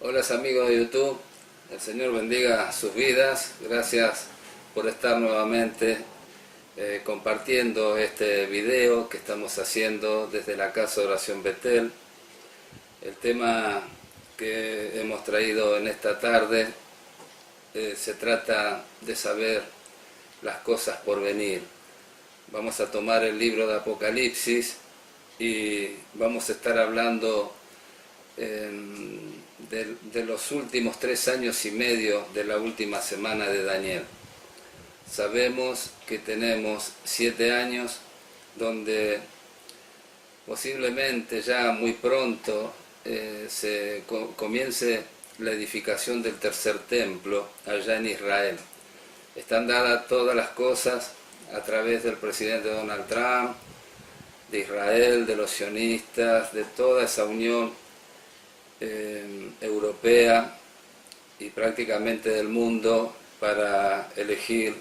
Hola amigos de YouTube, el Señor bendiga sus vidas. Gracias por estar nuevamente compartiendo este video que estamos haciendo desde la Casa de Oración Betel. El tema que hemos traído en esta tarde se trata de saber las cosas por venir. Vamos a tomar el libro de Apocalipsis y vamos a estar hablando de los últimos 3 años y medio de la última semana de Daniel. Sabemos que tenemos 7 años donde posiblemente ya muy pronto comience la edificación del tercer templo allá en Israel. Están dadas todas las cosas a través del presidente Donald Trump, de Israel, de los sionistas, de toda esa unión europea y prácticamente del mundo para elegir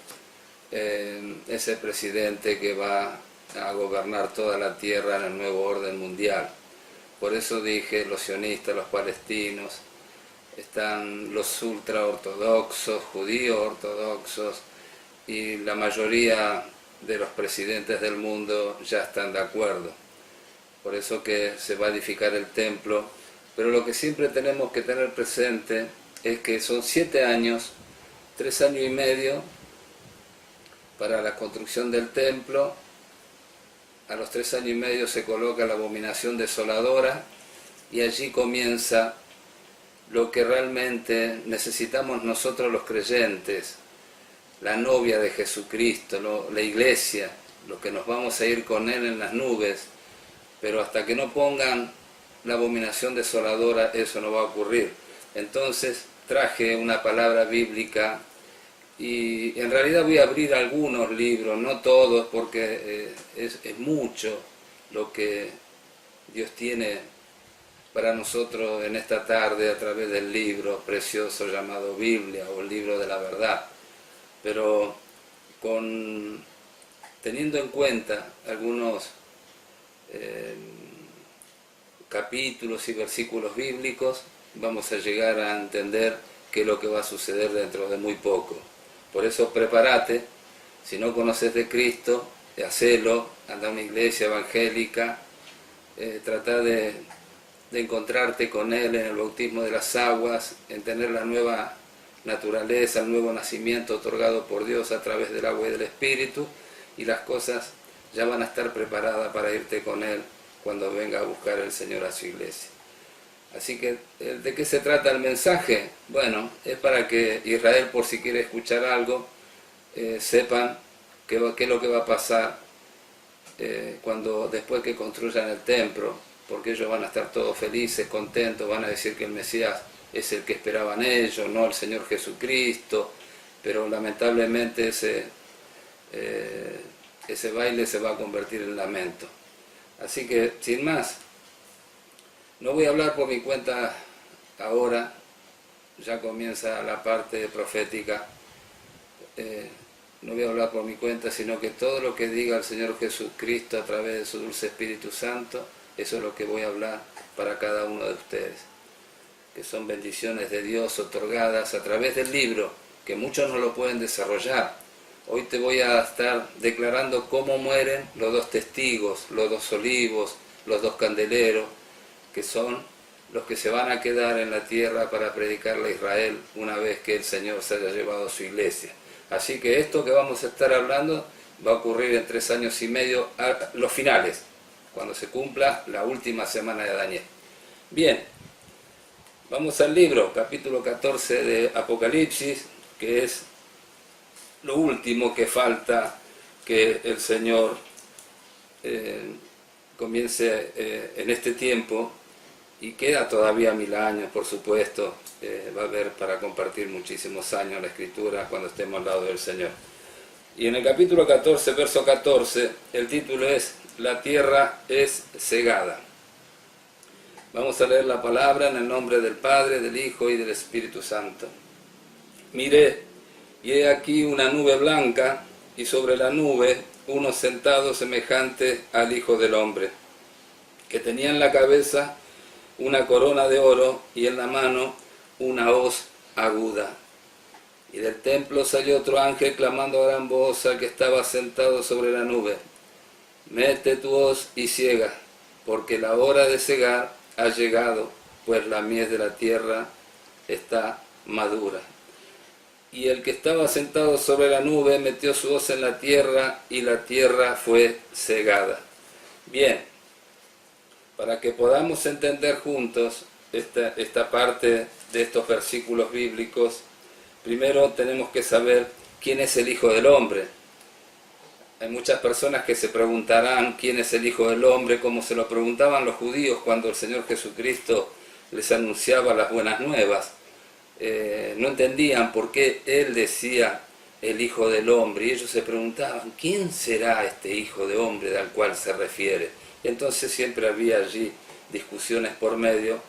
ese presidente que va a gobernar toda la tierra en el nuevo orden mundial. Por eso dije los sionistas, los palestinos, están los ultraortodoxos, judíos ortodoxos, y la mayoría de los presidentes del mundo ya están de acuerdo. Por eso que se va a edificar el templo. Pero lo que siempre tenemos que tener presente es que son 7 años, 3 años y medio para la construcción del templo. A los 3 años y medio se coloca la abominación desoladora y allí comienza lo que realmente necesitamos nosotros los creyentes, la novia de Jesucristo, la iglesia, los que nos vamos a ir con Él en las nubes, pero hasta que no pongan la abominación desoladora, eso no va a ocurrir. Entonces traje una palabra bíblica y en realidad voy a abrir algunos libros, no todos, porque es mucho lo que Dios tiene para nosotros en esta tarde a través del libro precioso llamado Biblia o el libro de la verdad. Pero teniendo en cuenta algunos capítulos y versículos bíblicos, vamos a llegar a entender qué es lo que va a suceder dentro de muy poco. Por eso prepárate, si no conoces de Cristo, hacelo, anda a una iglesia evangélica, trata de encontrarte con Él en el bautismo de las aguas, en tener la nueva naturaleza, el nuevo nacimiento otorgado por Dios a través del agua y del Espíritu, y las cosas ya van a estar preparadas para irte con Él cuando venga a buscar el Señor a su iglesia. Así que, ¿de qué se trata el mensaje? Bueno, es para que Israel, por si quiere escuchar algo, sepan qué es lo que va a pasar después que construyan el templo, porque ellos van a estar todos felices, contentos, van a decir que el Mesías es el que esperaban ellos, no el Señor Jesucristo, pero lamentablemente ese baile se va a convertir en lamento. Así que, sin más, no voy a hablar por mi cuenta ahora, ya comienza la parte profética, no voy a hablar por mi cuenta, sino que todo lo que diga el Señor Jesucristo a través de su dulce Espíritu Santo, eso es lo que voy a hablar para cada uno de ustedes, que son bendiciones de Dios otorgadas a través del libro, que muchos no lo pueden desarrollar. Hoy te voy a estar declarando cómo mueren los 2 testigos, los 2 olivos, los 2 candeleros, que son los que se van a quedar en la tierra para predicarle a Israel una vez que el Señor se haya llevado a su iglesia. Así que esto que vamos a estar hablando va a ocurrir en 3 años y medio, a los finales, cuando se cumpla la última semana de Daniel. Bien, vamos al libro, capítulo 14 de Apocalipsis, que es lo último que falta que el Señor comience en este tiempo, y queda todavía 1000 años, por supuesto, va a haber para compartir muchísimos años la Escritura cuando estemos al lado del Señor. Y en el capítulo 14, verso 14, el título es La tierra es cegada. Vamos a leer la palabra en el nombre del Padre, del Hijo y del Espíritu Santo. Miré, y he aquí una nube blanca, y sobre la nube uno sentado semejante al Hijo del Hombre, que tenía en la cabeza una corona de oro y en la mano una hoz aguda. Y del templo salió otro ángel clamando a gran voz al que estaba sentado sobre la nube: mete tu hoz y ciega, porque la hora de cegar ha llegado, pues la mies de la tierra está madura. Y el que estaba sentado sobre la nube metió su hoz en la tierra, y la tierra fue cegada. Bien, para que podamos entender juntos esta parte de estos versículos bíblicos, primero tenemos que saber quién es el Hijo del Hombre. Hay muchas personas que se preguntarán quién es el Hijo del Hombre, como se lo preguntaban los judíos cuando el Señor Jesucristo les anunciaba las buenas nuevas. No entendían por qué Él decía el Hijo del Hombre, y ellos se preguntaban, ¿quién será este Hijo de Hombre al cual se refiere? Y entonces siempre había allí discusiones por medio,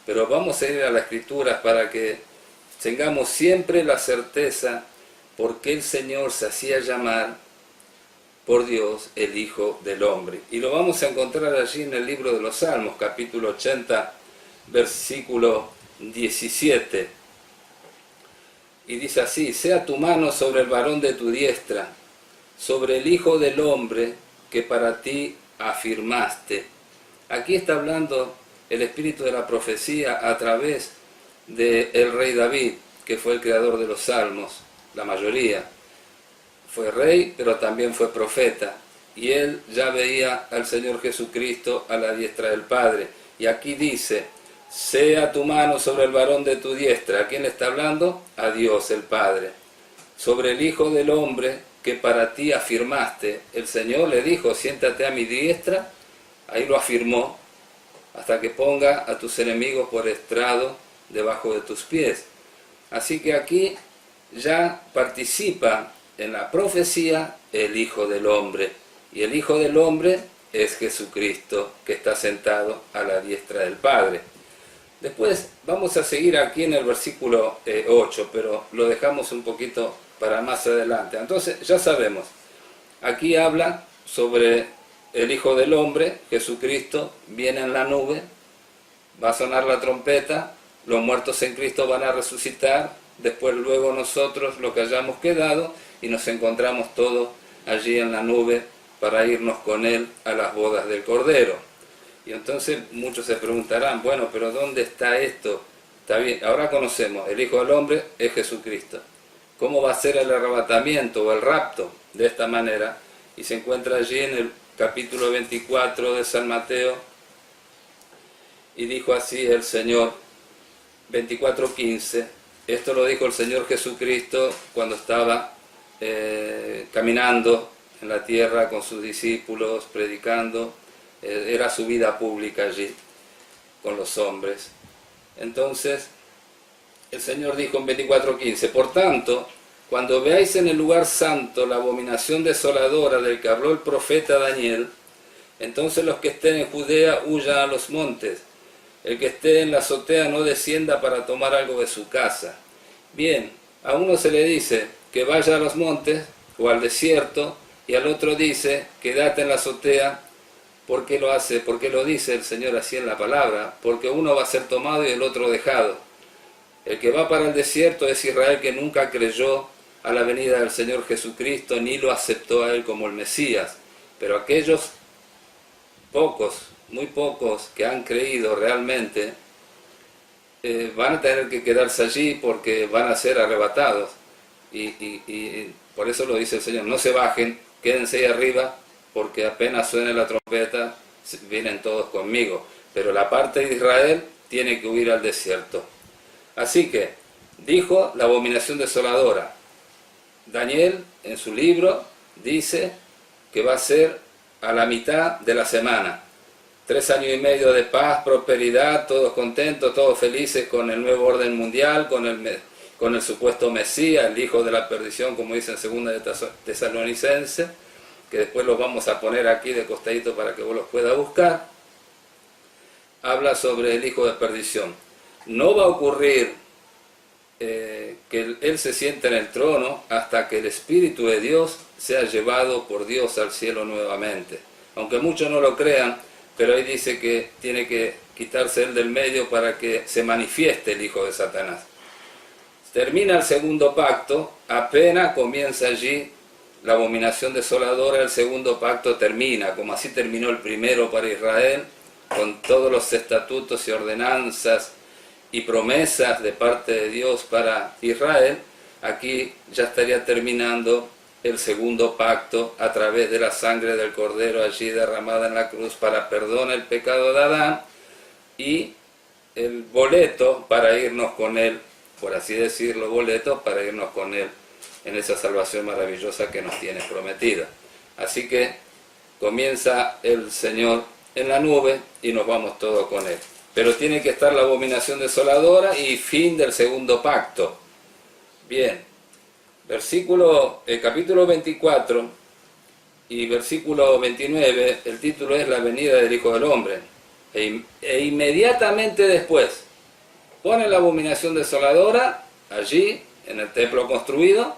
pero vamos a ir a las Escrituras para que tengamos siempre la certeza por qué el Señor se hacía llamar por Dios el Hijo del Hombre. Y lo vamos a encontrar allí en el libro de los Salmos, capítulo 80, versículo 17. Y dice así: sea tu mano sobre el varón de tu diestra, sobre el Hijo del Hombre que para ti afirmaste. Aquí está hablando el espíritu de la profecía a través del rey David, que fue el creador de los salmos, la mayoría. Fue rey, pero también fue profeta, y él ya veía al Señor Jesucristo a la diestra del Padre. Y aquí dice: sea tu mano sobre el varón de tu diestra. ¿A quién le está hablando? A Dios el Padre. Sobre el Hijo del Hombre que para ti afirmaste. El Señor le dijo: siéntate a mi diestra. Ahí lo afirmó, hasta que ponga a tus enemigos por estrado debajo de tus pies. Así que aquí ya participa en la profecía el Hijo del Hombre. Y el Hijo del Hombre es Jesucristo, que está sentado a la diestra del Padre. Después vamos a seguir aquí en el versículo 8, pero lo dejamos un poquito para más adelante. Entonces ya sabemos, aquí habla sobre el Hijo del Hombre, Jesucristo, viene en la nube, va a sonar la trompeta, los muertos en Cristo van a resucitar, después luego nosotros, los que hayamos quedado, y nos encontramos todos allí en la nube para irnos con Él a las bodas del Cordero. Y entonces muchos se preguntarán, bueno, pero ¿dónde está esto? Está bien, ahora conocemos, el Hijo del Hombre es Jesucristo. ¿Cómo va a ser el arrebatamiento o el rapto? De esta manera, y se encuentra allí en el capítulo 24 de San Mateo, y dijo así el Señor, 24:15, esto lo dijo el Señor Jesucristo cuando estaba caminando en la tierra con sus discípulos, predicando. Era su vida pública allí con los hombres. Entonces el Señor dijo en 24:15, por tanto, cuando veáis en el lugar santo la abominación desoladora del que habló el profeta Daniel, entonces los que estén en Judea huyan a los montes, el que esté en la azotea no descienda para tomar algo de su casa. Bien, a uno se le dice que vaya a los montes o al desierto, y al otro dice, quédate en la azotea. ¿Por qué lo hace? ¿Por qué lo dice el Señor así en la palabra? Porque uno va a ser tomado y el otro dejado. El que va para el desierto es Israel, que nunca creyó a la venida del Señor Jesucristo, ni lo aceptó a Él como el Mesías. Pero aquellos pocos, muy pocos, que han creído realmente, van a tener que quedarse allí porque van a ser arrebatados. Y por eso lo dice el Señor, no se bajen, quédense ahí arriba, porque apenas suene la trompeta, vienen todos conmigo. Pero la parte de Israel tiene que huir al desierto. Así que, dijo la abominación desoladora. Daniel, en su libro, dice que va a ser a la mitad de la semana. 3 años y medio de paz, prosperidad, todos contentos, todos felices con el nuevo orden mundial, con el supuesto Mesías, el hijo de la perdición, como dice en 2 de Tesalonicenses, que después los vamos a poner aquí de costadito para que vos los puedas buscar. Habla sobre el hijo de perdición. No va a ocurrir que Él se siente en el trono hasta que el Espíritu de Dios sea llevado por Dios al cielo nuevamente. Aunque muchos no lo crean, pero ahí dice que tiene que quitarse él del medio para que se manifieste el hijo de Satanás. Termina el segundo pacto, apenas comienza allí la abominación desoladora, el segundo pacto termina, como así terminó el primero para Israel, con todos los estatutos y ordenanzas y promesas de parte de Dios para Israel. Aquí ya estaría terminando el segundo pacto a través de la sangre del Cordero allí derramada en la cruz para perdón el pecado de Adán y el boleto para irnos con él, por así decirlo, boleto para irnos con él en esa salvación maravillosa que nos tiene prometida. Así que comienza el Señor en la nube y nos vamos todos con él. Pero tiene que estar la abominación desoladora y fin del segundo pacto. Bien, capítulo 24 y versículo 29, el título es La venida del Hijo del Hombre. E inmediatamente después pone la abominación desoladora allí en el templo construido,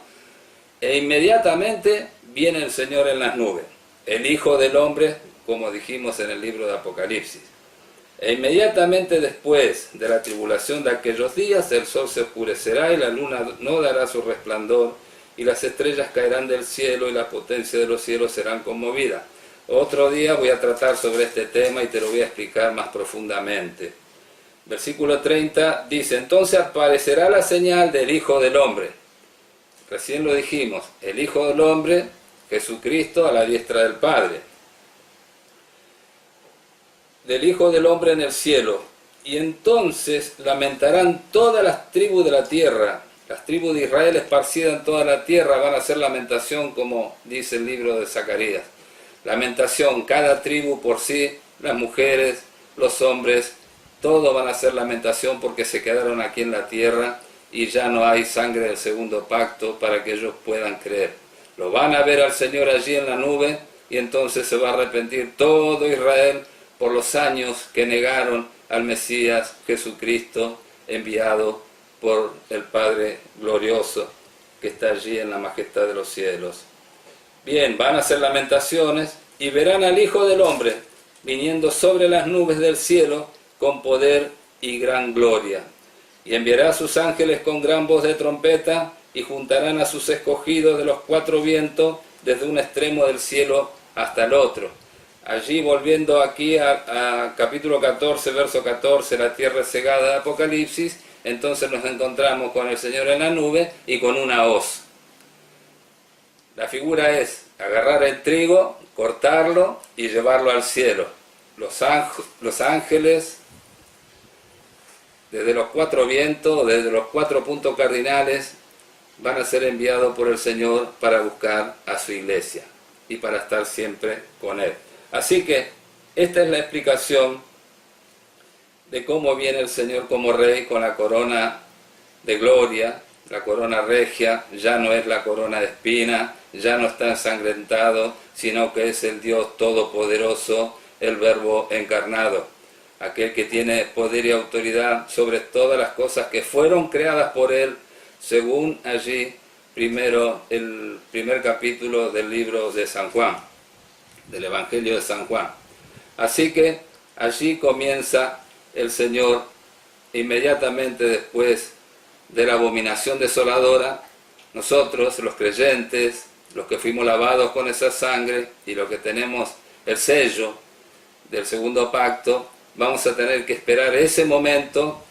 e inmediatamente viene el Señor en las nubes, el Hijo del Hombre, como dijimos en el libro de Apocalipsis. E inmediatamente después de la tribulación de aquellos días, el sol se oscurecerá y la luna no dará su resplandor, y las estrellas caerán del cielo y la potencia de los cielos serán conmovidas. Otro día voy a tratar sobre este tema y te lo voy a explicar más profundamente. Versículo 30 dice: entonces aparecerá la señal del Hijo del Hombre. Recién lo dijimos, el Hijo del Hombre, Jesucristo, a la diestra del Padre. Del Hijo del Hombre en el cielo. Y entonces lamentarán todas las tribus de la tierra. Las tribus de Israel esparcidas en toda la tierra van a hacer lamentación, como dice el libro de Zacarías. Lamentación, cada tribu por sí, las mujeres, los hombres, todos van a hacer lamentación porque se quedaron aquí en la tierra y ya no hay sangre del segundo pacto para que ellos puedan creer. Lo van a ver al Señor allí en la nube y entonces se va a arrepentir todo Israel por los años que negaron al Mesías Jesucristo enviado por el Padre glorioso que está allí en la majestad de los cielos. Bien, van a hacer lamentaciones y verán al Hijo del Hombre viniendo sobre las nubes del cielo con poder y gran gloria. Y enviará a sus ángeles con gran voz de trompeta y juntarán a sus escogidos de los cuatro vientos desde un extremo del cielo hasta el otro. Allí, volviendo aquí a capítulo 14, verso 14, la tierra cegada de Apocalipsis, entonces nos encontramos con el Señor en la nube y con una hoz. La figura es agarrar el trigo, cortarlo y llevarlo al cielo. Los ángeles, desde los cuatro vientos, desde los cuatro puntos cardinales, van a ser enviados por el Señor para buscar a su iglesia y para estar siempre con Él. Así que esta es la explicación de cómo viene el Señor como Rey con la corona de gloria, la corona regia. Ya no es la corona de espina, ya no está ensangrentado, sino que es el Dios todopoderoso, el Verbo encarnado, aquel que tiene poder y autoridad sobre todas las cosas que fueron creadas por Él, según allí el primer capítulo del libro de San Juan, del Evangelio de San Juan. Así que allí comienza el Señor inmediatamente después de la abominación desoladora. Nosotros, los creyentes, los que fuimos lavados con esa sangre y los que tenemos el sello del segundo pacto, vamos a tener que esperar ese momento.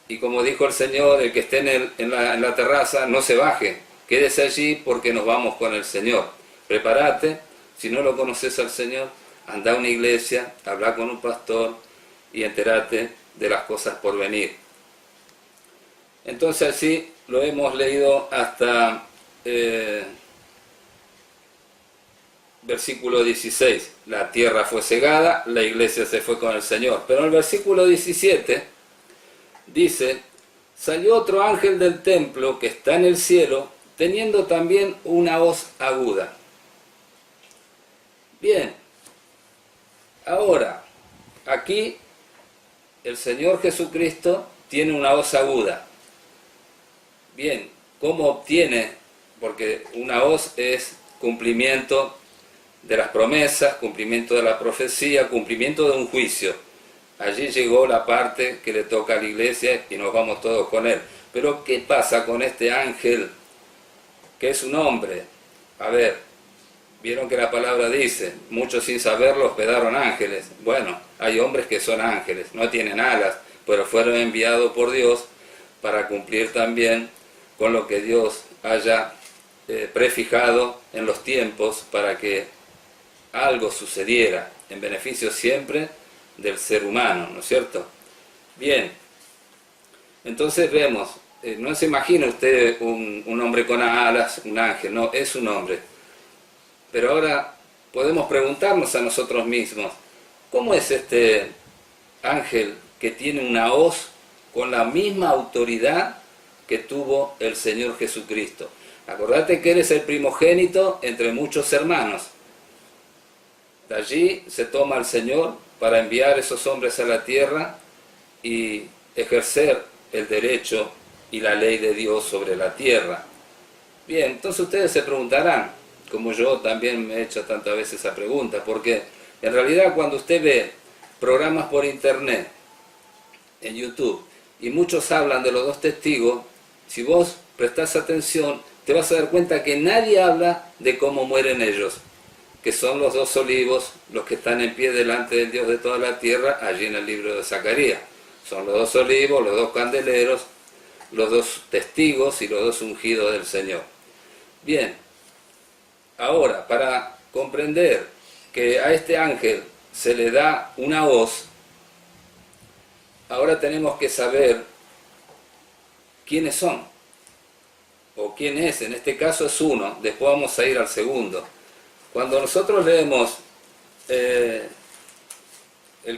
Y como dijo el Señor, el que esté en la terraza no se baje, quédese allí porque nos vamos con el Señor. Prepárate, si no lo conoces al Señor, anda a una iglesia, habla con un pastor y entérate de las cosas por venir. Entonces así lo hemos leído hasta versículo 16. La tierra fue cegada, la iglesia se fue con el Señor. Pero en el versículo 17 dice: salió otro ángel del templo que está en el cielo, teniendo también una hoz aguda. Bien, ahora, aquí el Señor Jesucristo tiene una hoz aguda. Bien, ¿cómo obtiene? Porque una hoz es cumplimiento de las promesas, cumplimiento de la profecía, cumplimiento de un juicio. allí llegó la parte que le toca a la iglesia y nos vamos todos con él. Pero ¿qué pasa con este ángel que es un hombre? A ver, vieron que la palabra dice, muchos sin saberlo hospedaron ángeles. Bueno, hay hombres que son ángeles, no tienen alas, pero fueron enviados por Dios para cumplir también con lo que Dios haya prefijado en los tiempos para que algo sucediera, en beneficio siempre del ser humano, ¿no es cierto? Bien, entonces vemos, no se imagina usted un hombre con alas, un ángel, no, es un hombre. Pero ahora podemos preguntarnos a nosotros mismos, ¿cómo es este ángel que tiene una hoz con la misma autoridad que tuvo el Señor Jesucristo? Acordate que eres el primogénito entre muchos hermanos. De allí se toma el Señor para enviar esos hombres a la tierra y ejercer el derecho y la ley de Dios sobre la tierra. Bien, entonces ustedes se preguntarán, como yo también me he hecho tantas veces esa pregunta, porque en realidad cuando usted ve programas por internet, en YouTube, y muchos hablan de los dos testigos, si vos prestás atención, te vas a dar cuenta que nadie habla de cómo mueren ellos, que son los dos olivos, los que están en pie delante del Dios de toda la tierra, allí en el libro de Zacarías. Son los dos olivos, los dos candeleros, los dos testigos y los dos ungidos del Señor. Bien, ahora, para comprender que a este ángel se le da una hoz, ahora tenemos que saber quiénes son, o quién es. En este caso es uno, después vamos a ir al segundo. Cuando nosotros leemos el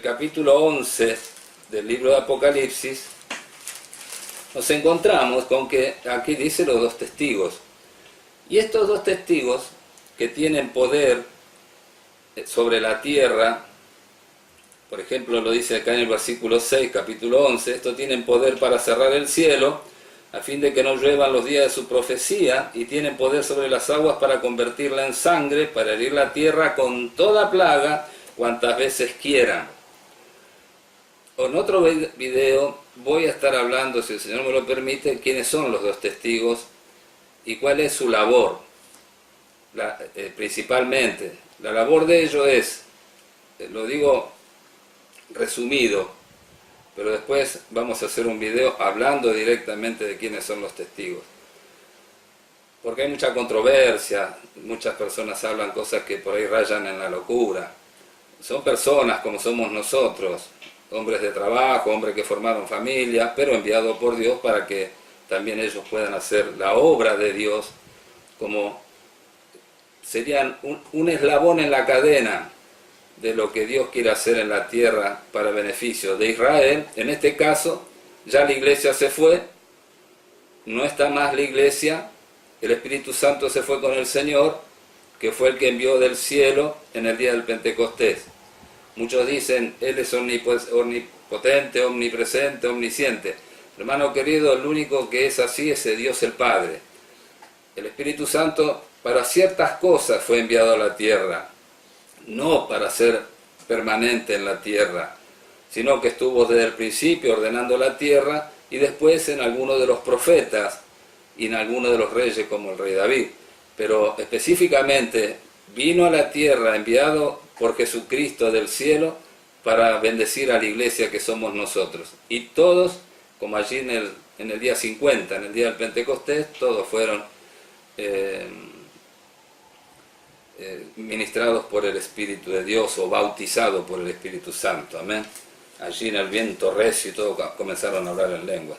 capítulo 11 del libro de Apocalipsis, nos encontramos con que aquí dice los dos testigos. Y estos dos testigos que tienen poder sobre la tierra, por ejemplo lo dice acá en el versículo 6, capítulo 11, estos tienen poder para cerrar el cielo, a fin de que no lluevan los días de su profecía, y tienen poder sobre las aguas para convertirla en sangre, para herir la tierra con toda plaga, cuantas veces quieran. En otro video voy a estar hablando, si el Señor me lo permite, quiénes son los dos testigos y cuál es su labor. Principalmente, la labor de ellos es, lo digo resumido, pero después vamos a hacer un video hablando directamente de quiénes son los testigos. Porque hay mucha controversia, muchas personas hablan cosas que por ahí rayan en la locura. Son personas como somos nosotros, hombres de trabajo, hombres que formaron familia, pero enviados por Dios para que también ellos puedan hacer la obra de Dios, como serían un eslabón en la cadena de lo que Dios quiere hacer en la tierra para beneficio de Israel. En este caso, ya la iglesia se fue, no está más la iglesia, el Espíritu Santo se fue con el Señor, que fue el que envió del cielo en el día del Pentecostés. Muchos dicen, Él es omnipotente, omnipresente, omnisciente. Hermano querido, el único que es así es Dios el Padre. El Espíritu Santo para ciertas cosas fue enviado a la tierra, no para ser permanente en la tierra, sino que estuvo desde el principio ordenando la tierra y después en algunos de los profetas y en algunos de los reyes como el rey David. Pero específicamente vino a la tierra enviado por Jesucristo del cielo para bendecir a la iglesia que somos nosotros. Y todos, como allí en el día 50, en el día del Pentecostés, todos fueron ministrados por el Espíritu de Dios o bautizados por el Espíritu Santo. Amén. Allí en el viento recio y todo comenzaron a hablar en lengua.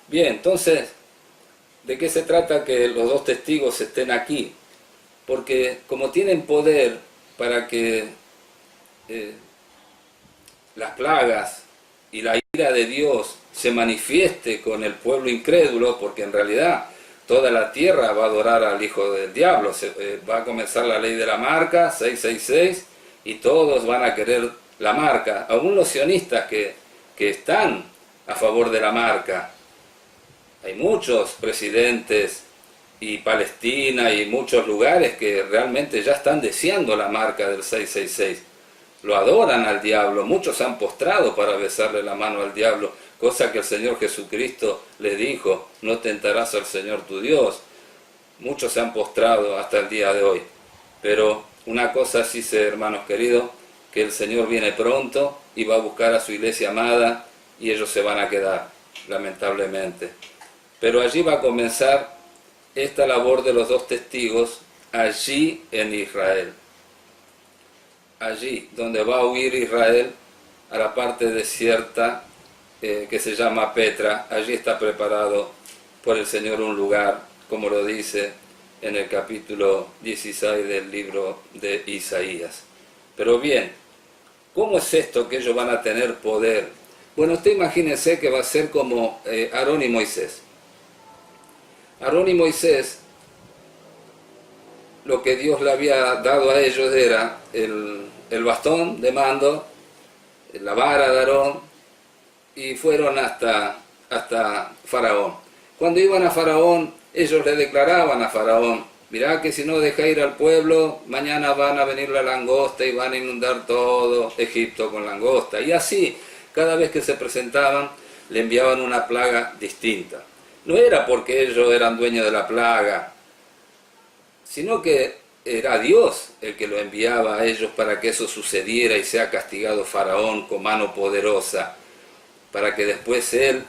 Bien, entonces, ¿de qué se trata que los dos testigos estén aquí? Porque como tienen poder para que las plagas y la ira de Dios se manifieste con el pueblo incrédulo, porque en realidad toda la tierra va a adorar al hijo del diablo, va a comenzar la ley de la marca, 666, y todos van a querer la marca, aún los sionistas que están a favor de la marca. Hay muchos presidentes y Palestina y muchos lugares que realmente ya están deseando la marca del 666. lo adoran al diablo, muchos han postrado para besarle la mano al diablo, cosa que el Señor Jesucristo les dijo, no tentarás al Señor tu Dios. Muchos se han postrado hasta el día de hoy, pero una cosa sí sé, hermanos queridos, que el Señor viene pronto y va a buscar a su iglesia amada y ellos se van a quedar, lamentablemente. Pero allí va a comenzar esta labor de los dos testigos, allí en Israel. Allí donde va a huir Israel, a la parte desierta que se llama Petra, allí está preparado por el Señor un lugar, como lo dice en el capítulo 16 del libro de Isaías. Pero bien, ¿cómo es esto que ellos van a tener poder? Bueno, usted imagínese que va a ser como Aarón y Moisés. Aarón y Moisés, lo que Dios le había dado a ellos era el bastón de mando, la vara de Aarón, y fueron hasta Faraón. Cuando iban a Faraón, ellos le declaraban a Faraón, mirá que si no deja ir al pueblo, mañana van a venir la langosta y van a inundar todo Egipto con langosta. Y así, cada vez que se presentaban, le enviaban una plaga distinta. No era porque ellos eran dueños de la plaga, sino que era Dios el que lo enviaba a ellos para que eso sucediera y sea castigado Faraón con mano poderosa, para que después él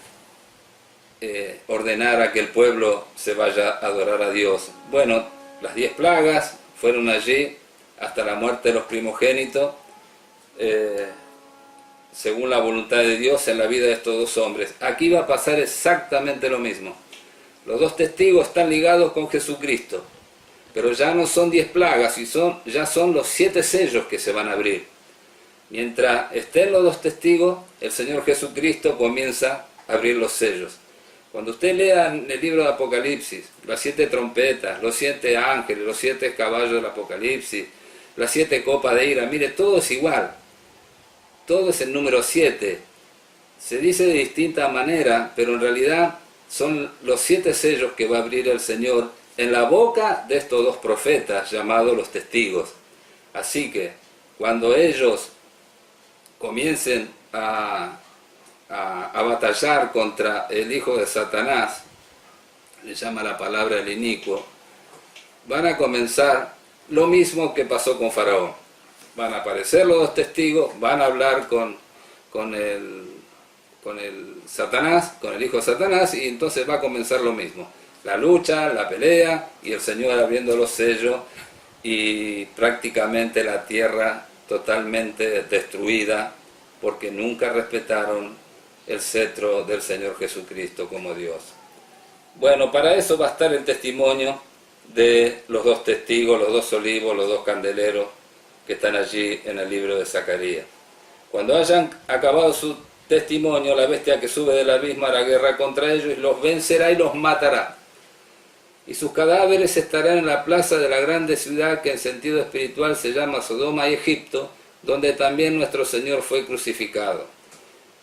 ordenara que el pueblo se vaya a adorar a Dios. Bueno, las 10 plagas fueron allí hasta la muerte de los primogénitos, según la voluntad de Dios en la vida de estos dos hombres. Aquí va a pasar exactamente lo mismo. Los dos testigos están ligados con Jesucristo, pero ya no son 10 plagas, ya son los 7 sellos que se van a abrir. Mientras estén los dos testigos, el Señor Jesucristo comienza a abrir los sellos. Cuando usted lea en el libro de Apocalipsis, las 7 trompetas, los 7 ángeles, los 7 caballos del Apocalipsis, las 7 copas de ira, mire, todo es igual. Todo es el número 7. Se dice de distinta manera, pero en realidad son los 7 sellos que va a abrir el Señor en la boca de estos dos profetas llamados los testigos. Así que cuando ellos comiencen a batallar contra el hijo de Satanás, le llama la palabra el inicuo, van a comenzar lo mismo que pasó con Faraón. Van a aparecer los dos testigos, van a hablar con el Satanás, con el hijo de Satanás, y entonces va a comenzar lo mismo. La lucha, la pelea, y el Señor abriendo los sellos, y prácticamente la tierra totalmente destruida, porque nunca respetaron el cetro del Señor Jesucristo como Dios. Bueno, para eso va a estar el testimonio de los dos testigos, los dos olivos, los dos candeleros que están allí en el libro de Zacarías. Cuando hayan acabado su testimonio, la bestia que sube del abismo hará guerra contra ellos y los vencerá y los matará. Y sus cadáveres estarán en la plaza de la grande ciudad que en sentido espiritual se llama Sodoma y Egipto, donde también nuestro Señor fue crucificado.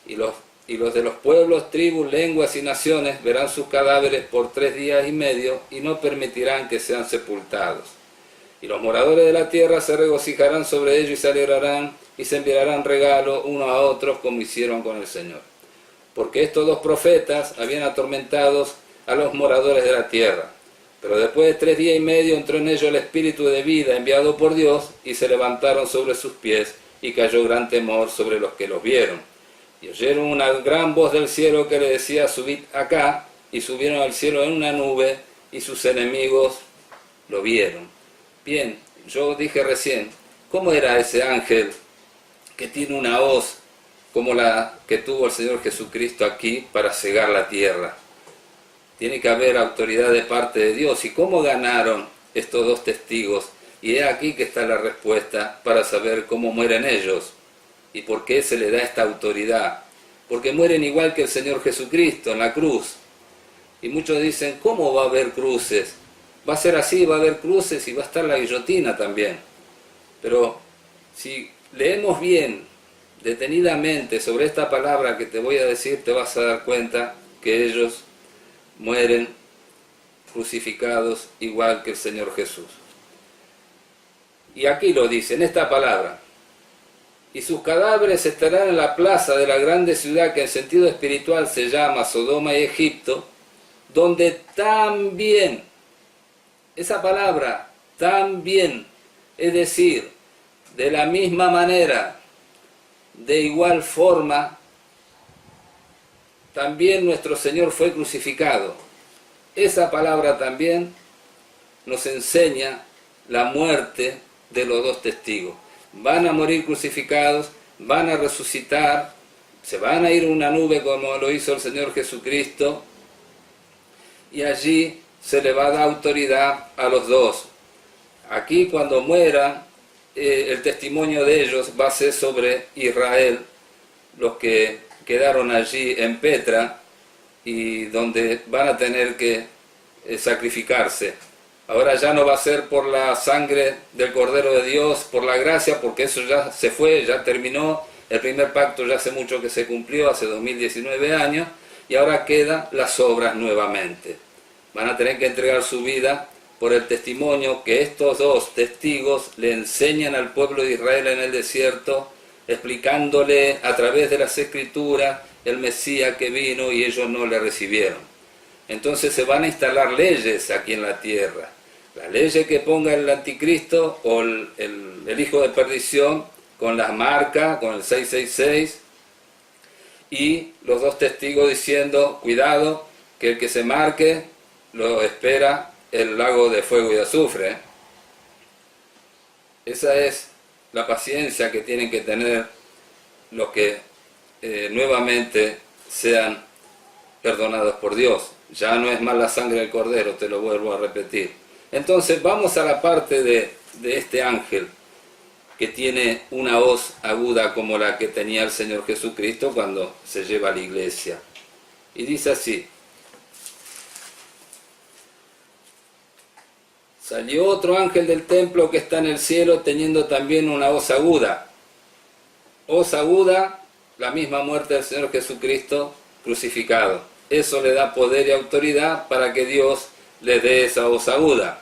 Y los de los pueblos, tribus, lenguas y naciones verán sus cadáveres por 3 días y medio y no permitirán que sean sepultados. Y los moradores de la tierra se regocijarán sobre ellos y se alegrarán y se enviarán regalo unos a otros como hicieron con el Señor. Porque estos dos profetas habían atormentado a los moradores de la tierra. Pero después de 3 días y medio entró en ellos el espíritu de vida enviado por Dios y se levantaron sobre sus pies y cayó gran temor sobre los que los vieron. Y oyeron una gran voz del cielo que le decía, subid acá, y subieron al cielo en una nube y sus enemigos lo vieron. Bien, yo dije recién, ¿cómo era ese ángel que tiene una hoz como la que tuvo el Señor Jesucristo aquí para cegar la tierra? Tiene que haber autoridad de parte de Dios. ¿Y cómo ganaron estos dos testigos? Y es aquí que está la respuesta para saber cómo mueren ellos y por qué se le da esta autoridad. Porque mueren igual que el Señor Jesucristo en la cruz. Y muchos dicen, ¿cómo va a haber cruces? Va a ser así, va a haber cruces y va a estar la guillotina también. Pero si leemos bien, detenidamente, sobre esta palabra que te voy a decir, te vas a dar cuenta que ellos mueren crucificados igual que el Señor Jesús. Y aquí lo dice, en esta palabra, y sus cadáveres estarán en la plaza de la grande ciudad que en sentido espiritual se llama Sodoma y Egipto, donde también, esa palabra, también, es decir, de la misma manera, de igual forma, también nuestro Señor fue crucificado. Esa palabra también nos enseña la muerte de los dos testigos. Van a morir crucificados, van a resucitar, se van a ir en una nube como lo hizo el Señor Jesucristo, y allí se le va a dar autoridad a los dos. Aquí cuando mueran, el testimonio de ellos va a ser sobre Israel, los que quedaron allí en Petra y donde van a tener que sacrificarse. Ahora ya no va a ser por la sangre del Cordero de Dios, por la gracia, porque eso ya se fue, ya terminó. El primer pacto ya hace mucho que se cumplió, hace 2019 años, y ahora quedan las obras nuevamente. Van a tener que entregar su vida por el testimonio que estos dos testigos le enseñan al pueblo de Israel en el desierto, explicándole a través de las Escrituras el Mesías que vino y ellos no le recibieron. Entonces se van a instalar leyes aquí en la tierra. Las leyes que ponga el anticristo o el hijo de perdición con las marcas, con el 666, y los dos testigos diciendo, cuidado, que el que se marque lo espera el lago de fuego y azufre. Esa es la paciencia que tienen que tener los que nuevamente sean perdonados por Dios. Ya no es más la sangre del Cordero, te lo vuelvo a repetir. Entonces vamos a la parte de este ángel que tiene una hoz aguda como la que tenía el Señor Jesucristo cuando se lleva a la iglesia. Y dice así: salió otro ángel del templo que está en el cielo teniendo también una hoz aguda. Hoz aguda, la misma muerte del Señor Jesucristo crucificado. Eso le da poder y autoridad para que Dios le dé esa hoz aguda.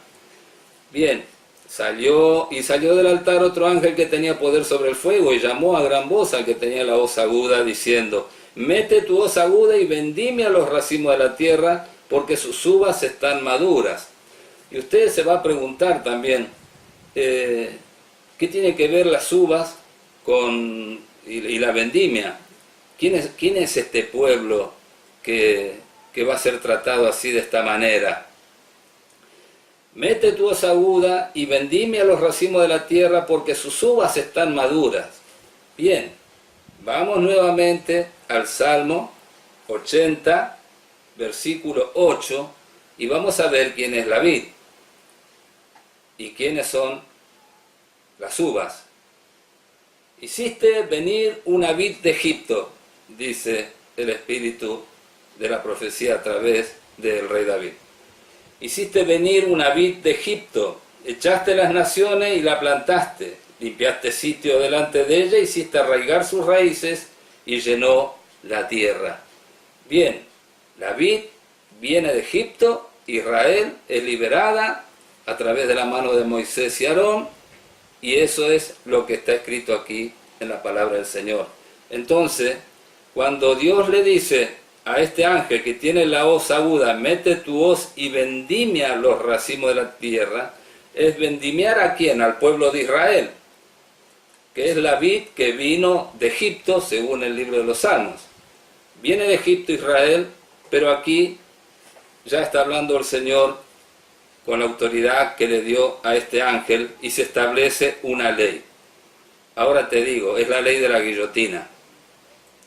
Bien, salió del altar otro ángel que tenía poder sobre el fuego y llamó a gran voz al que tenía la hoz aguda diciendo: mete tu hoz aguda y vendime a los racimos de la tierra, porque sus uvas están maduras. Y usted se va a preguntar también, ¿qué tiene que ver las uvas y la vendimia? ¿Quién es este pueblo que va a ser tratado así de esta manera? Mete tu hoz aguda y vendime a los racimos de la tierra, porque sus uvas están maduras. Bien, vamos nuevamente al Salmo 80, versículo 8, y vamos a ver quién es la vid y quiénes son las uvas. Hiciste venir una vid de Egipto, dice el espíritu de la profecía a través del rey David. Hiciste venir una vid de Egipto, echaste las naciones y la plantaste, limpiaste sitio delante de ella, hiciste arraigar sus raíces y llenó la tierra. Bien, la vid viene de Egipto, Israel es liberada a través de la mano de Moisés y Aarón, y eso es lo que está escrito aquí en la palabra del Señor. Entonces, cuando Dios le dice a este ángel que tiene la hoz aguda, mete tu hoz y vendimia los racimos de la tierra, es vendimiar a quién, al pueblo de Israel, que es la vid que vino de Egipto según el libro de los Salmos. Viene de Egipto Israel, pero aquí ya está hablando el Señor con la autoridad que le dio a este ángel y se establece una ley. Ahora te digo, es la ley de la guillotina.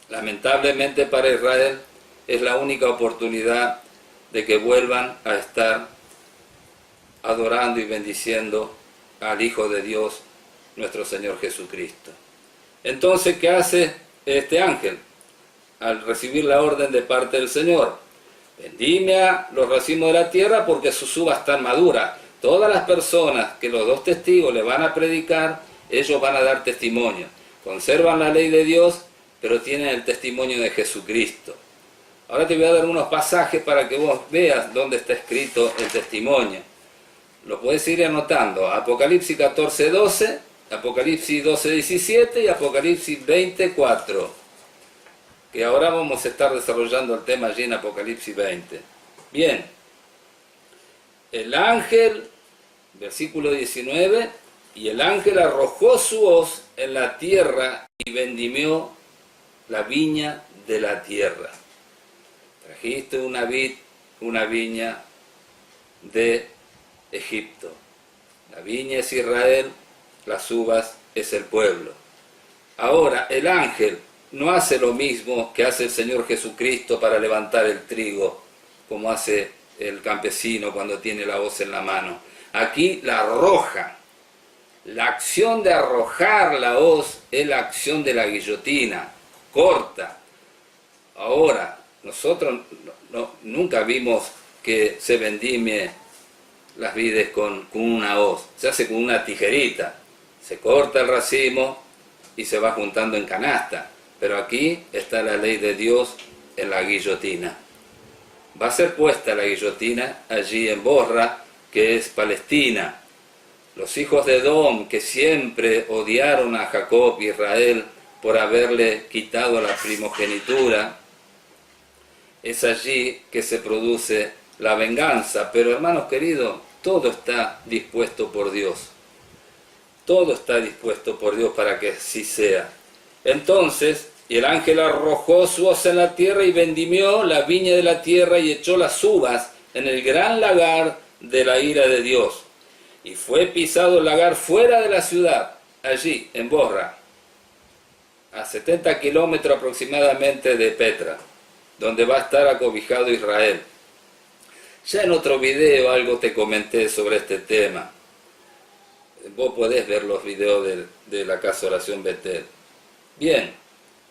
Lamentablemente para Israel es la única oportunidad de que vuelvan a estar adorando y bendiciendo al Hijo de Dios, nuestro Señor Jesucristo. Entonces, ¿qué hace este ángel al recibir la orden de parte del Señor? Vendimia los racimos de la tierra, porque sus uvas están maduras. Todas las personas que los dos testigos le van a predicar, ellos van a dar testimonio. Conservan la ley de Dios, pero tienen el testimonio de Jesucristo. Ahora te voy a dar unos pasajes para que vos veas dónde está escrito el testimonio. Lo puedes ir anotando. Apocalipsis 14:12 Apocalipsis 12:17 y Apocalipsis 20:4, que ahora vamos a estar desarrollando el tema allí en Apocalipsis 20. Bien, el ángel, versículo 19, y el ángel arrojó su hoz en la tierra y vendimió la viña de la tierra. Trajiste una viña de Egipto. La viña es Israel, las uvas es el pueblo. Ahora, el ángel no hace lo mismo que hace el Señor Jesucristo para levantar el trigo, como hace el campesino cuando tiene la hoz en la mano. Aquí la arroja. La acción de arrojar la hoz es la acción de la guillotina, corta. Ahora, nosotros nunca vimos que se vendimie las vides con una hoz. Se hace con una tijerita. Se corta el racimo y se va juntando en canasta. Pero aquí está la ley de Dios en la guillotina. Va a ser puesta la guillotina allí en Bosra, que es Palestina. Los hijos de Edom, que siempre odiaron a Jacob y Israel por haberle quitado la primogenitura, es allí que se produce la venganza. Pero hermanos queridos, todo está dispuesto por Dios. Todo está dispuesto por Dios para que así sea. Entonces, y el ángel arrojó su hoz en la tierra y vendimió la viña de la tierra y echó las uvas en el gran lagar de la ira de Dios. Y fue pisado el lagar fuera de la ciudad, allí, en Bosra, a 70 kilómetros aproximadamente de Petra, donde va a estar acobijado Israel. Ya en otro video algo te comenté sobre este tema. Vos podés ver los videos de la Casa Oración Betel. Bien,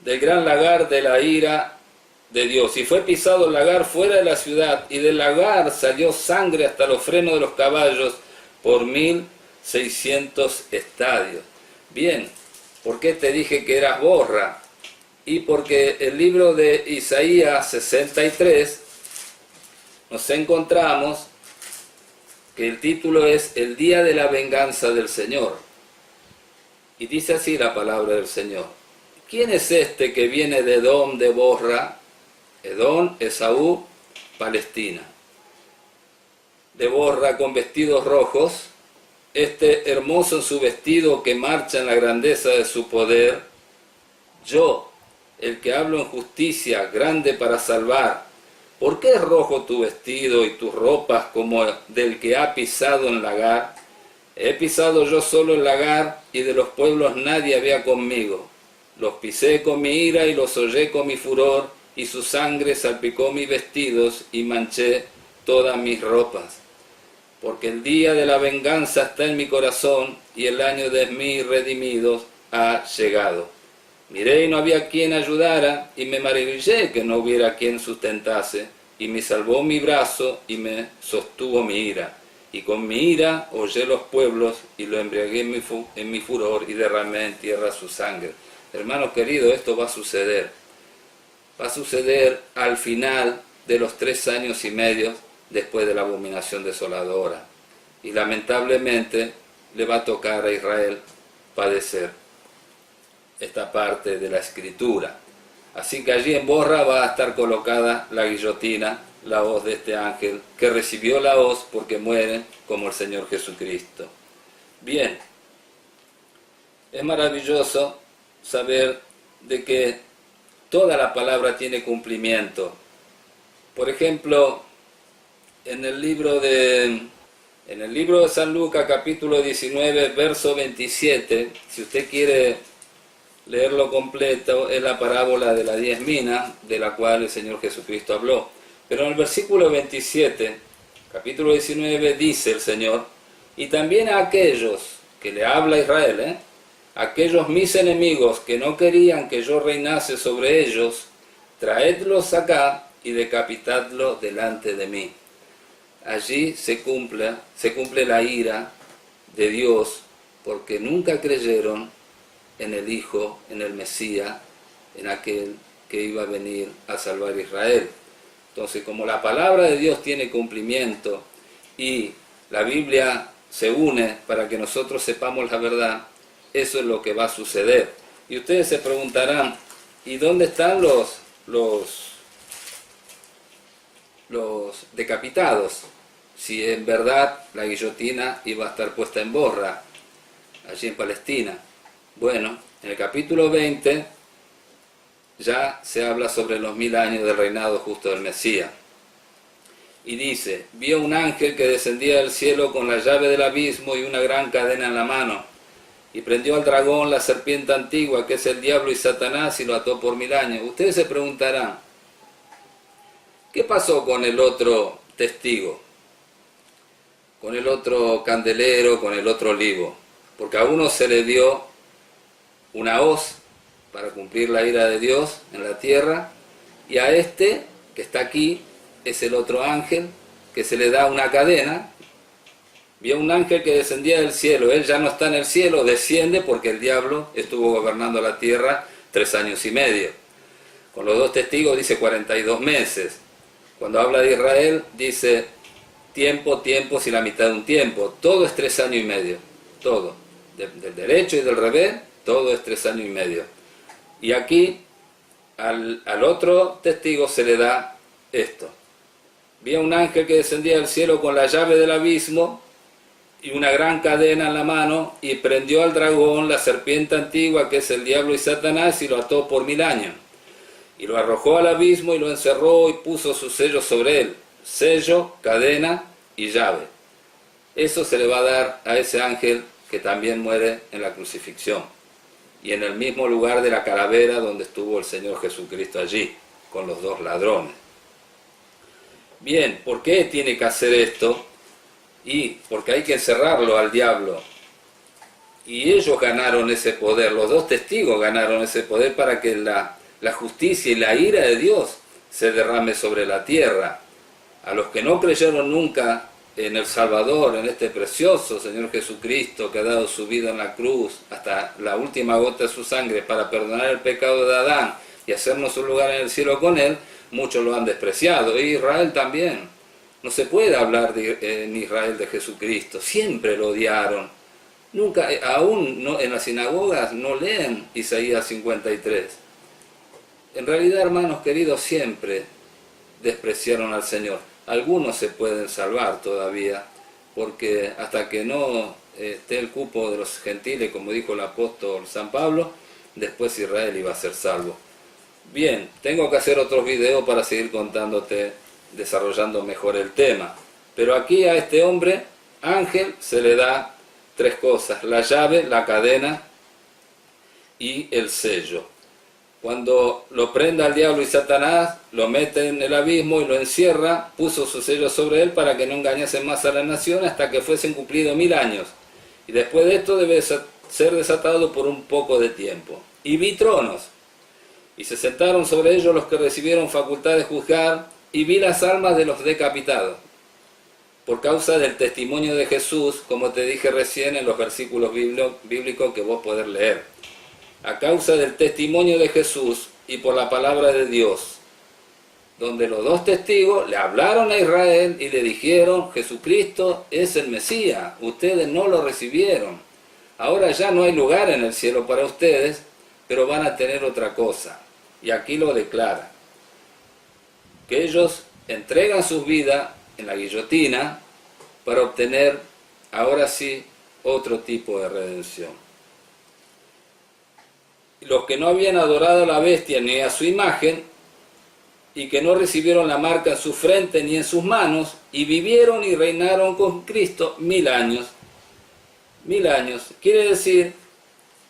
del gran lagar de la ira de Dios. Y fue pisado el lagar fuera de la ciudad, y del lagar salió sangre hasta los frenos de los caballos por 1600 estadios. Bien, ¿por qué te dije que eras Bosra? Y porque el libro de Isaías 63 nos encontramos que el título es El día de la venganza del Señor. Y dice así la palabra del Señor. ¿Quién es este que viene de Edom, de Bosra? Edom, Esaú, Palestina. De Bosra con vestidos rojos, este hermoso en su vestido que marcha en la grandeza de su poder. Yo, el que hablo en justicia, grande para salvar. ¿Por qué es rojo tu vestido y tus ropas como del que ha pisado en lagar? He pisado yo solo el lagar, y de los pueblos nadie había conmigo. Los pisé con mi ira y los hollé con mi furor, y su sangre salpicó mis vestidos y manché todas mis ropas. Porque el día de la venganza está en mi corazón, y el año de mis redimidos ha llegado. Miré y no había quien ayudara, y me maravillé que no hubiera quien sustentase, y me salvó mi brazo y me sostuvo mi ira. Y con mi ira hollé los pueblos, y lo embriagué en mi furor, y derramé en tierra su sangre. Hermanos queridos, esto va a suceder. Va a suceder al final de los 3 años y medio después de la abominación desoladora. Y lamentablemente le va a tocar a Israel padecer esta parte de la escritura. Así que allí en Bosra va a estar colocada la guillotina, la hoz de este ángel, que recibió la hoz porque muere como el Señor Jesucristo. Bien, es maravilloso saber de que toda la palabra tiene cumplimiento. Por ejemplo, en el libro de San Lucas, capítulo 19, verso 27, si usted quiere leerlo completo, es la parábola de las 10 minas, de la cual el Señor Jesucristo habló. Pero en el versículo 27, capítulo 19, dice el Señor, y también a aquellos que le habla a Israel, aquellos mis enemigos que no querían que yo reinase sobre ellos, traedlos acá y decapitadlos delante de mí. Allí se cumple la ira de Dios, porque nunca creyeron en el Hijo, en el Mesías, en aquel que iba a venir a salvar a Israel. Entonces, como la palabra de Dios tiene cumplimiento y la Biblia se une para que nosotros sepamos la verdad, eso es lo que va a suceder. Y ustedes se preguntarán, ¿y dónde están los decapitados? Si en verdad la guillotina iba a estar puesta en Borra, allí en Palestina. Bueno, en el capítulo 20 ya se habla sobre los 1000 años del reinado justo del Mesías. Y dice, vio un ángel que descendía del cielo con la llave del abismo y una gran cadena en la mano, y prendió al dragón, la serpiente antigua, que es el diablo y Satanás, y lo ató por 1000 años. Ustedes se preguntarán, ¿qué pasó con el otro testigo? Con el otro candelero, con el otro olivo. Porque a uno se le dio una hoz para cumplir la ira de Dios en la tierra, y a este, que está aquí, es el otro ángel, que se le da una cadena. Vio un ángel que descendía del cielo, él ya no está en el cielo, desciende porque el diablo estuvo gobernando la tierra 3 años y medio. Con los 2 testigos dice 42 meses. Cuando habla de Israel dice tiempo, tiempos y la mitad de un tiempo. Todo es 3 años y medio, todo. Del derecho y del revés, todo es 3 años y medio. Y aquí al otro testigo se le da esto. Vi a un ángel que descendía del cielo con la llave del abismo y una gran cadena en la mano, y prendió al dragón, la serpiente antigua, que es el diablo y Satanás, y lo ató por 1000 años. Y lo arrojó al abismo y lo encerró y puso sus sellos sobre él. Sello, cadena y llave. Eso se le va a dar a ese ángel que también muere en la crucifixión. Y en el mismo lugar de la calavera donde estuvo el Señor Jesucristo allí, con los 2 ladrones. Bien, ¿por qué tiene que hacer esto? Y porque hay que encerrarlo al diablo. Y ellos ganaron ese poder, los 2 testigos ganaron ese poder para que la justicia y la ira de Dios se derrame sobre la tierra. A los que no creyeron nunca en el Salvador, en este precioso Señor Jesucristo que ha dado su vida en la cruz hasta la última gota de su sangre para perdonar el pecado de Adán y hacernos un lugar en el cielo con él, muchos lo han despreciado. Y Israel también. No se puede hablar en Israel de Jesucristo, siempre lo odiaron. Nunca, aún no, en las sinagogas no leen Isaías 53. En realidad, hermanos queridos, siempre despreciaron al Señor. Algunos se pueden salvar todavía, porque hasta que no esté el cupo de los gentiles, como dijo el apóstol San Pablo, después Israel iba a ser salvo. Bien, tengo que hacer otros videos para seguir contándote, desarrollando mejor el tema. Pero aquí a este hombre, ángel, se le da 3 cosas: la llave, la cadena y el sello. Cuando lo prenda al diablo y Satanás, lo mete en el abismo y lo encierra, puso su sello sobre él para que no engañasen más a la nación hasta que fuesen cumplidos 1000 años. Y después de esto debe ser desatado por un poco de tiempo. Y vi tronos, y se sentaron sobre ellos los que recibieron facultad de juzgar, y vi las almas de los decapitados, por causa del testimonio de Jesús, como te dije recién en los versículos bíblicos que vos podés leer. A causa del testimonio de Jesús y por la palabra de Dios, donde los 2 testigos le hablaron a Israel y le dijeron: Jesucristo es el Mesías, ustedes no lo recibieron. Ahora ya no hay lugar en el cielo para ustedes, pero van a tener otra cosa. Y aquí lo declara, que ellos entregan sus vidas en la guillotina para obtener, ahora sí, otro tipo de redención. Los que no habían adorado a la bestia ni a su imagen, y que no recibieron la marca en su frente ni en sus manos, y vivieron y reinaron con Cristo 1000 años. 1000 años. Quiere decir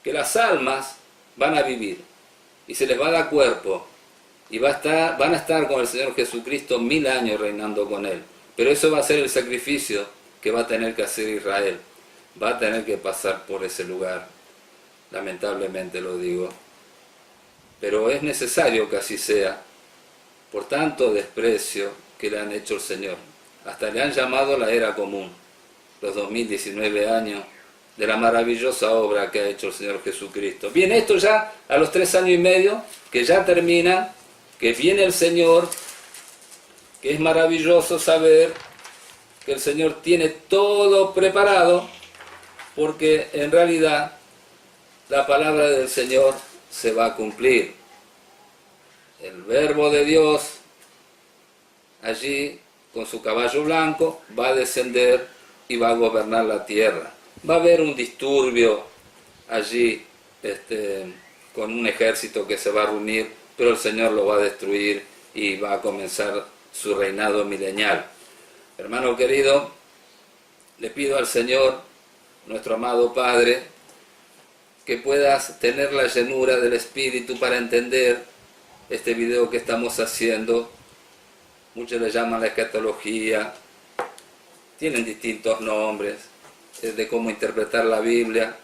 que las almas van a vivir, y se les va a dar cuerpo, y van a estar con el Señor Jesucristo 1000 años reinando con Él. Pero eso va a ser el sacrificio que va a tener que hacer Israel. Va a tener que pasar por ese lugar. Lamentablemente lo digo. Pero es necesario que así sea, por tanto desprecio que le han hecho al Señor. Hasta le han llamado la era común, los 2019 años de la maravillosa obra que ha hecho el Señor Jesucristo. Bien, esto ya a los 3 años y medio, que ya termina, que viene el Señor, que es maravilloso saber que el Señor tiene todo preparado, porque en realidad la palabra del Señor se va a cumplir. El verbo de Dios allí con su caballo blanco va a descender y va a gobernar la tierra. Va a haber un disturbio allí con un ejército que se va a reunir, pero el Señor lo va a destruir y va a comenzar su reinado milenial. Hermano querido, le pido al Señor, nuestro amado Padre, que puedas tener la llenura del Espíritu para entender este video que estamos haciendo. Muchos le llaman la escatología, tienen distintos nombres de cómo interpretar la Biblia,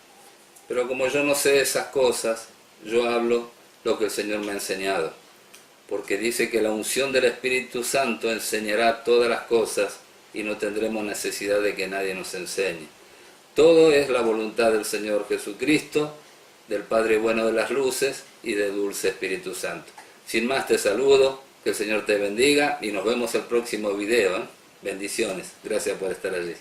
pero como yo no sé esas cosas, yo hablo lo que el Señor me ha enseñado, porque dice que la unción del Espíritu Santo enseñará todas las cosas y no tendremos necesidad de que nadie nos enseñe. Todo es la voluntad del Señor Jesucristo, del Padre bueno de las luces y del dulce Espíritu Santo. Sin más te saludo, que el Señor te bendiga y nos vemos el próximo video. Bendiciones, gracias por estar allí.